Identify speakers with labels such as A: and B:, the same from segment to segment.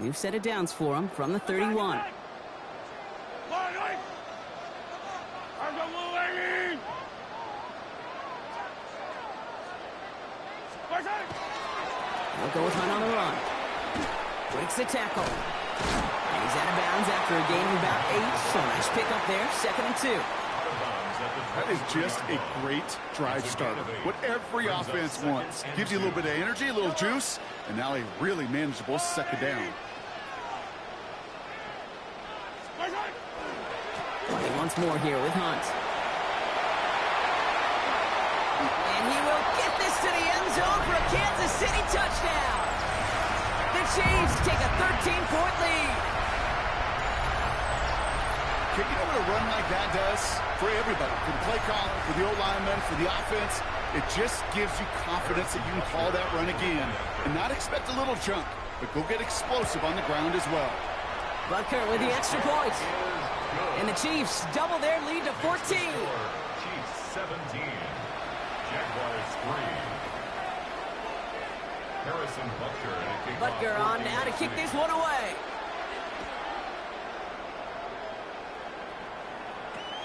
A: We've set it downs for him from the 31. He'll go with Hunt on the run. Breaks the tackle. And he's out of bounds after a gain of about 8. So nice pick up there, 2nd and 2.
B: That is just a great drive starter. What every offense wants. Gives you a little bit of energy, a little juice, and now a really manageable 2nd down.
A: Playing once more here with Hunt. And he will get this to the end zone for a Kansas City touchdown. The Chiefs take a 13-point lead.
B: You know what a run like that does for everybody, for the play caller, for the O-lineman, for the offense? It just gives you confidence that you can call that run again and not expect a little junk, but go get explosive on the ground as well.
A: Butker with the extra point. And the Chiefs double their lead to 14.
C: Chiefs 17, Jaguars 3. Harrison
A: Butker on now to kick this one away.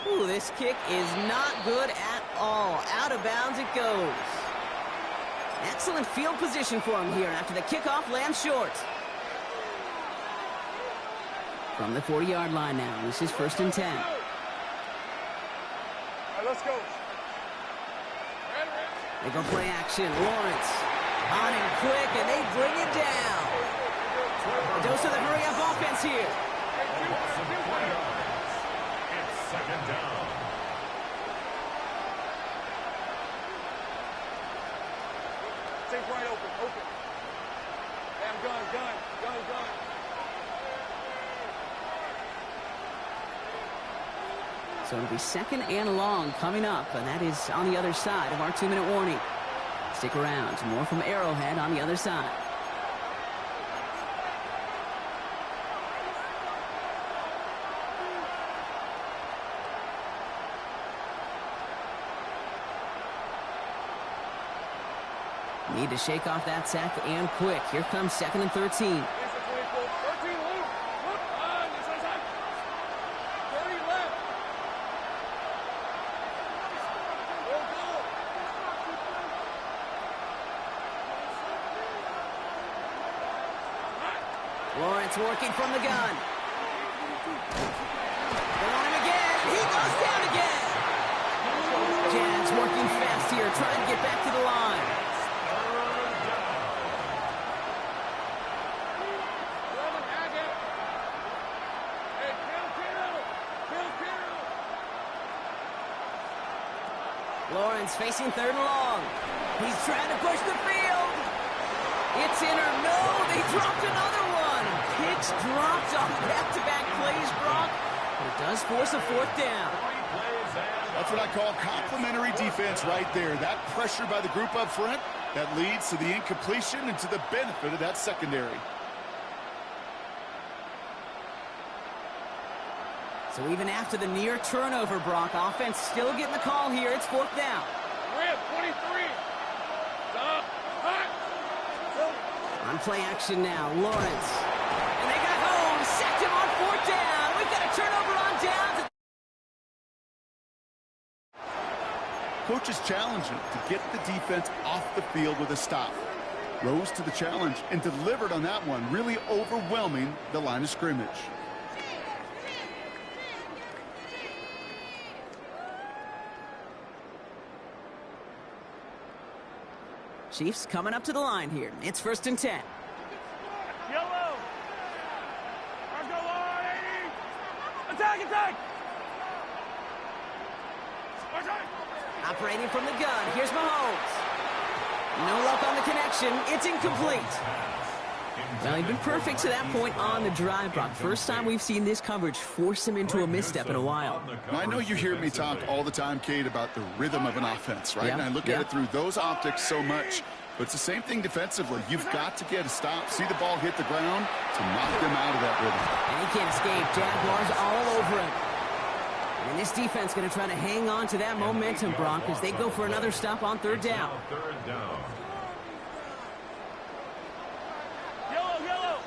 A: Ooh, this kick is not good at all. Out of bounds it goes. Excellent field position for him here after the kickoff lands short. From the 40-yard line now, this is 1st and 10.
D: All right, let's go.
A: They go play action. Lawrence on him quick, and they bring it down. A dose of the hurry-up offense here.
C: It's 2nd down.
D: Take right open. Hey, I'm gun.
A: So it'll be 2nd and long coming up, and that is on the other side of our 2-minute warning. Stick around. More from Arrowhead on the other side. Need to shake off that sack and quick. Here comes 2nd and 13. Lawrence working from the gun. They're on him again. He goes down again. Jags working fast here, trying to get back to the line. Lawrence facing 3rd and long. He's trying to push the field. It's in or no. They dropped another one. Picks dropped on back-to-back plays, Brock. But it does force a 4th down.
B: That's what I call complimentary defense right there. That pressure by the group up front, that leads to the incompletion and to the benefit of that secondary.
A: So even after the near turnover, Brock, offense still getting the call here. It's 4th down.
D: 23.
A: On play action now, Lawrence. And they got home, sacked him on 4th down. We've got a turnover on downs.
B: Coach is challenging to get the defense off the field with a stop. Rose to the challenge and delivered on that one, really overwhelming the line of scrimmage.
A: Chiefs coming up to the line here. It's 1st and 10.
D: Yellow. Let's go, Lord. Attack.
A: Operating from the gun. Here's Mahomes. No luck on the connection. It's incomplete. Well, he'd been perfect to that point on the drive, Brock. First time we've seen this coverage force him into a misstep in a while.
B: Now, I know you hear me talk all the time, Kate, about the rhythm of an offense, right? And I look at it through those optics so much. But it's the same thing defensively. You've got to get a stop, see the ball hit the ground to knock them out of that rhythm.
A: And he can't escape. Jaguars all over him. And this defense going to try to hang on to that momentum, Brock, as they go for another stop on 3rd down.
C: 3rd down.
D: Yellow.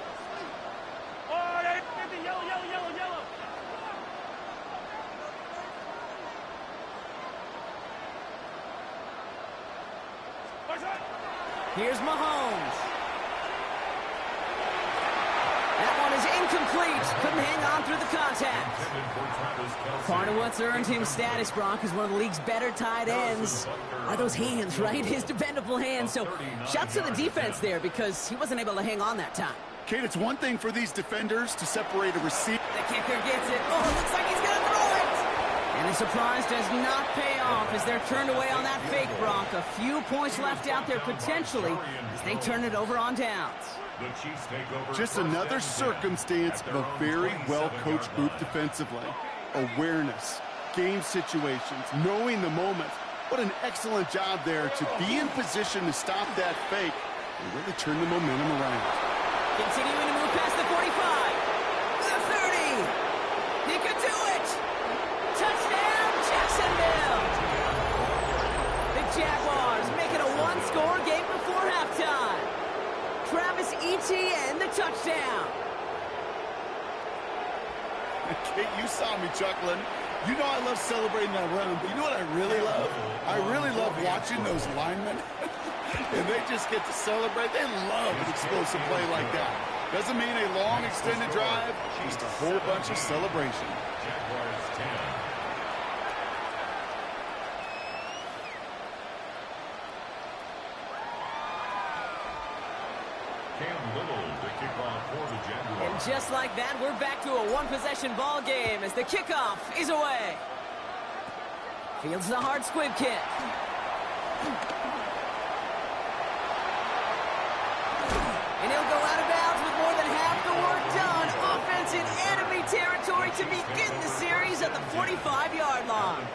A: Here's Mahomes. That one is incomplete. Couldn't hang on through the contact. Part of what's earned him status, Brock, is one of the league's better tight ends. Are those hands, right? His dependable hands. So shouts to the defense there because he wasn't able to hang on that time.
B: Kate, it's one thing for these defenders to separate a receiver.
A: The kicker gets it. Oh, looks like he's going to throw it. And the surprise does not pay off as they're turned away on that fake, Brock. A few points left out there potentially as they turn it over on downs.
B: Just another circumstance of a very well-coached group defensively. Awareness, game situations, knowing the moment. What an excellent job there to be in position to stop that fake and really turn the momentum around.
A: Continuing to move past the 45. The 30. He could do it. Touchdown, Jacksonville. The Jaguars make it a one-score game before halftime. Travis Etienne, the touchdown.
B: Kate, you saw me chuckling. You know I love celebrating that run, but you know what I really love? I really love watching those linemen. And they just get to celebrate. They love an explosive play like that. Doesn't mean a long extended drive, just a whole bunch of celebration.
C: Jaguars 10.
A: And just like that, we're back to a one-possession ball game as the kickoff is away. Fields the hard squib kick. And he'll go out of bounds with more than half the work done. Offense in enemy territory to begin the series at the 45-yard line.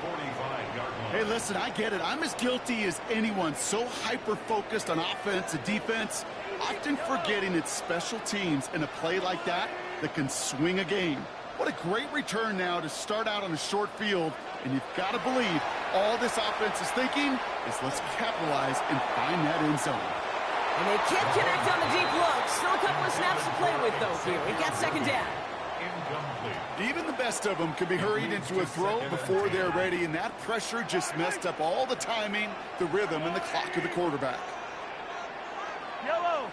B: Hey, listen, I get it. I'm as guilty as anyone. So hyper-focused on offense and defense, often forgetting it's special teams in a play like that can swing a game. What a great return now to start out on a short field, and you've got to believe all this offense is thinking is let's capitalize and find that end zone.
A: And they can't connect on the deep look. Still a couple of snaps to play with, though, here. We got second down.
B: Even the best of them can be hurried into a throw before they're ready, and that pressure just messed up all the timing, the rhythm, and the clock of the quarterback.
D: Yellow.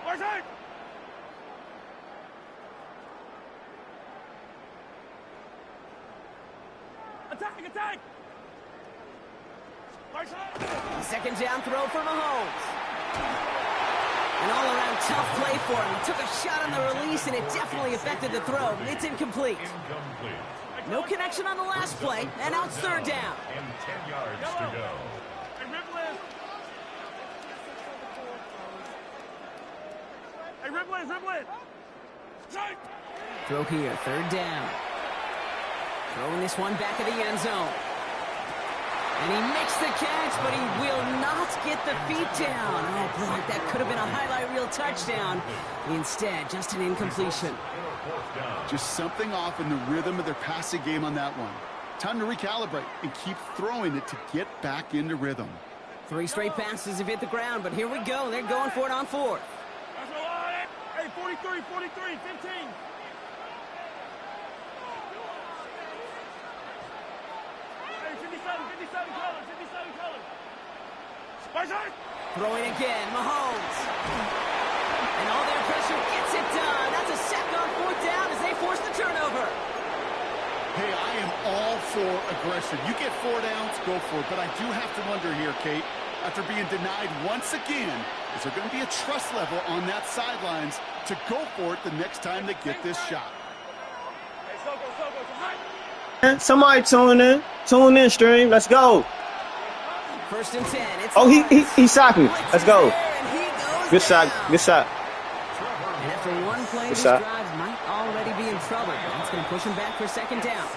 D: Right side. Attack, attack. Right side.
A: Second down throw for Mahomes. An all-around tough play for him. He took a shot on the release, and it definitely affected the throw. It's incomplete. No connection on the last play, and now it's third down.
C: And 10 yards to go.
D: Hey, Ripley.
A: Throw here, third down. Throwing this one back of the end zone. And he makes the catch, but he will not get the feet down. Oh, Brock, that could have been a highlight reel touchdown. Instead, just an incompletion.
B: Just something off in the rhythm of their passing game on that one. Time to recalibrate and keep throwing it to get back into rhythm.
A: 3 straight passes have hit the ground, but here we go. They're going for it on fourth.
D: Hey, 43, 15. Hey, 57 colors. Right side.
A: Throwing again, Mahomes. And all their pressure gets it done. That's a sack on fourth down as they force the turnover.
B: Hey, I am all for aggression. You get 4 downs, go for it. But I do have to wonder here, Kate, after being denied once again, is there going to be a trust level on that sidelines to go for it the next time they get this shot?
D: Hey, Soko.
E: Somebody tune in, stream. Let's go.
A: First and 10. It's
E: he socked me. Let's go. Good shot.
A: And after one play, this drive might already be in trouble. That's going to push him back for second down.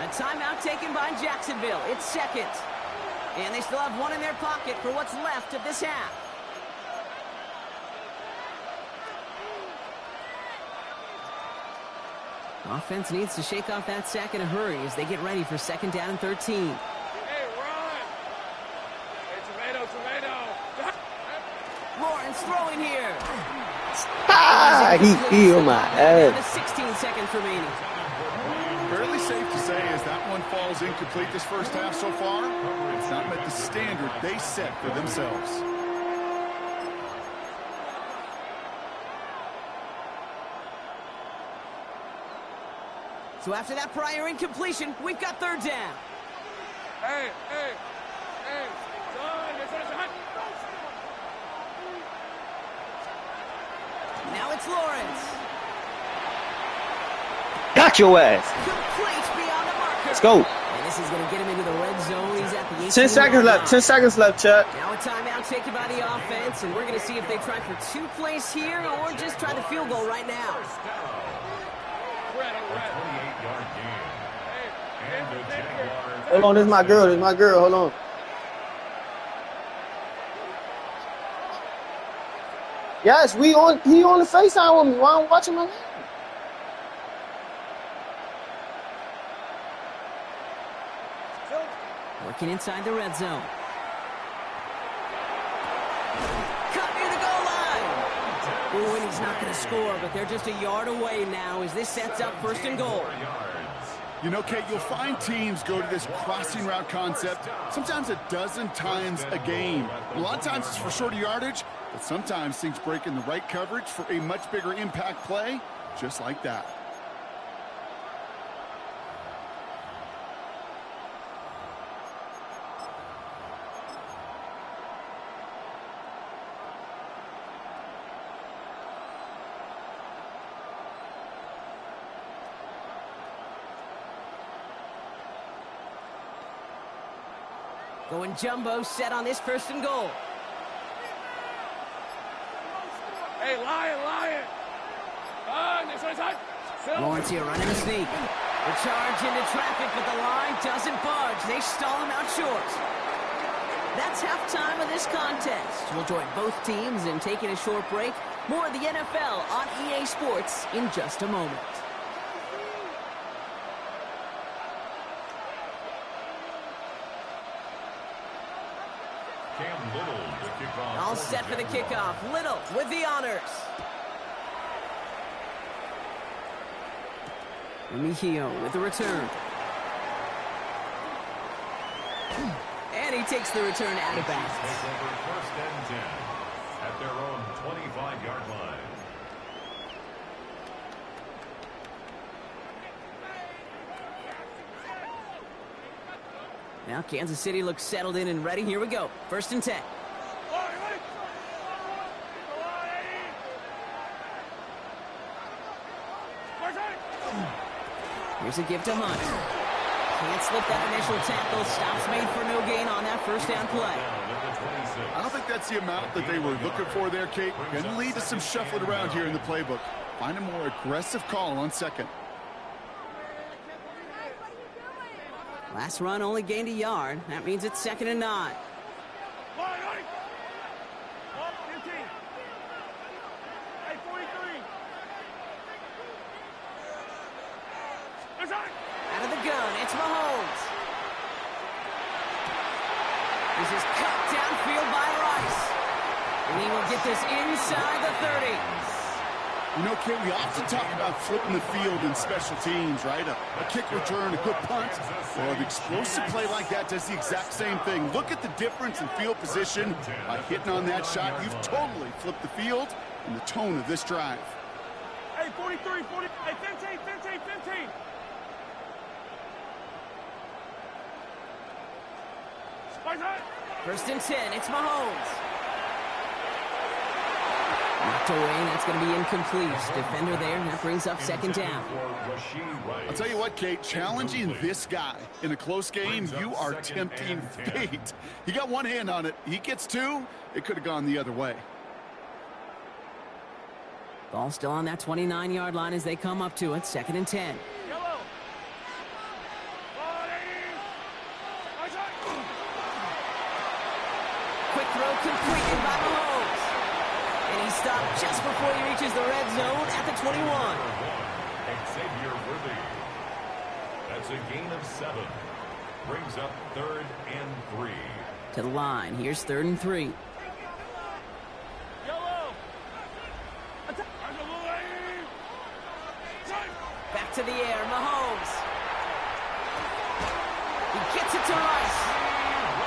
A: A timeout taken by Jacksonville. It's second. And they still have one in their pocket for what's left of this half. Offense needs to shake off that sack in a hurry as they get ready for second down and 13.
D: Hey, run. Hey, tomato.
A: Lawrence throwing here.
E: He healed my ass.
A: Down to 16 seconds remaining.
B: Fairly safe to say as as that one falls incomplete this first half so far, it's not met the standard they set for themselves.
A: So after that prior incompletion, we've got third down.
D: Hey.
A: Now it's Lawrence.
E: Got your ass.
A: Complete beyond the marker.
E: Let's go.
A: And this is going to get him into the red zone. He's at the
E: 10 seconds left. 10 seconds left, Chuck.
A: Now a timeout taken by the offense, and we're going to see if they try for 2 plays here or just try the field goal right now.
D: Red.
C: 28-yard gain. And the Jaguars.
E: Hold on, this is my girl. This is my girl. Hold on. Yes, he on the FaceTime with me while I'm watching my game.
A: Working inside the red zone. Cut near the goal line. Ooh, and he's not going to score, but they're just a yard away now as this sets up first and goal.
B: You know, Kate, you'll find teams go to this crossing route concept sometimes a dozen times a game. A lot of times it's for shorter yardage, but sometimes things break in the right coverage for a much bigger impact play, just like that.
A: Going jumbo set on this first and goal.
D: Hey, Lion. This one's hot.
A: Lawrence here running a sneak. The charge into traffic, but the line doesn't budge. They stall him out short. That's halftime of this contest. We'll join both teams in taking a short break. More of the NFL on EA Sports in just a moment. All set for the kickoff. Little with the honors. Mejio with the return. And he takes the return out of bounds.
C: Take over first and 10 at their own 25-yard line.
A: Now Kansas City looks settled in and ready. Here we go. First and 10. Here's a give to Hunt. Can't slip that initial tackle. Stops made for no gain on that first down play.
B: I don't think that's the amount that they were looking for there, Kate. Going to lead to some shuffling around here in the playbook. Find a more aggressive call on second.
A: Last run only gained a yard. That means it's 2nd and 9. Out of the gun, it's Mahomes. This is cut downfield by Rice. And he will get this inside the 30.
B: You know, Kate, we often talk about flipping the field in special teams, right? A kick return, a good punt. Well, an explosive play like that does the exact same thing. Look at the difference in field position. By hitting on that shot, you've totally flipped the field and the tone of this drive.
D: Hey, 43, 40, hey, 15.
A: First and 10, it's Mahomes. Knocked away, that's going to be incomplete. Defender there, and that brings up 2nd down.
B: I'll tell you what, Kate, challenging this guy in a close game, you are tempting fate. He got one hand on it. He gets 2. It could have gone the other way.
A: Ball still on that 29-yard line as they come up to it. 2nd and 10. Quick throw completed by Mahomes. And he stopped just before he reaches the red zone at the 21.
C: Xavier Worthy. That's a gain of 7. Brings up 3rd and 3.
A: To the line. Here's 3rd and 3. Back to the air. Mahomes. to Rice.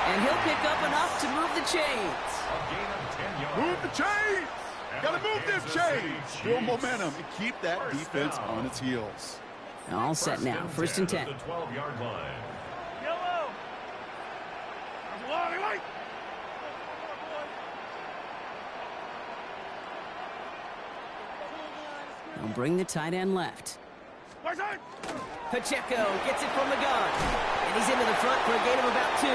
A: And he'll pick up enough to move the chains.
C: A gain of 10 yards.
B: Move the chains! Gotta move them chains! Build momentum and keep that defense on its heels.
A: All set now. First and 10.
C: The 12-yard line.
D: Yellow. Right.
A: They'll bring the tight end left.
D: Right side.
A: Pacheco gets it from the gun. And he's into the front for a gain of about 2.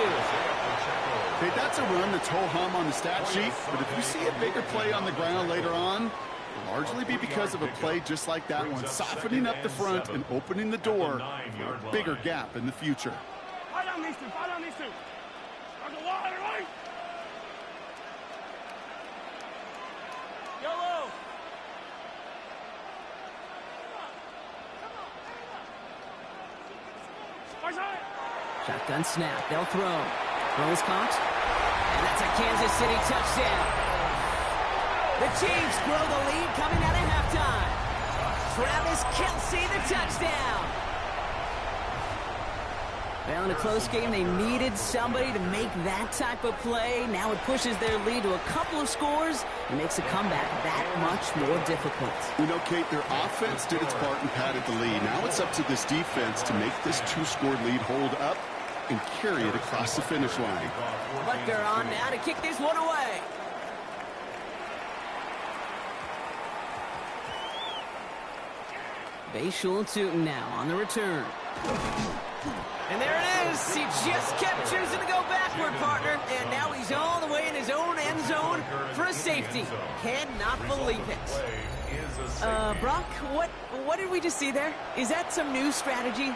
B: Okay, that's a run that's ho-hum on the stat sheet, but if you see a bigger play on the ground later on, it'll largely be because of a play just like that one, softening up the front and opening the door for a bigger gap in the future.
D: Fight on these two. Fight on these two. Right. Yellow. Right side.
A: Shotgun snap. They'll throw. Throws caught. And that's a Kansas City touchdown. The Chiefs grow the lead coming out of halftime. Travis Kelce, the touchdown. Well, in a close game, they needed somebody to make that type of play. Now it pushes their lead to a couple of scores and makes a comeback that much more difficult.
B: You know, Kate, their offense did its part and padded the lead. Now it's up to this defense to make this 2-score lead hold up and carry it across the finish line.
A: Butker on now to kick this one away. Bayshul Tootin now on the return. And there it is. He just kept choosing to go backward, partner. And now he's all the way in his own end zone for a safety. Cannot believe it. Brock, what did we just see there? Is that some new strategy?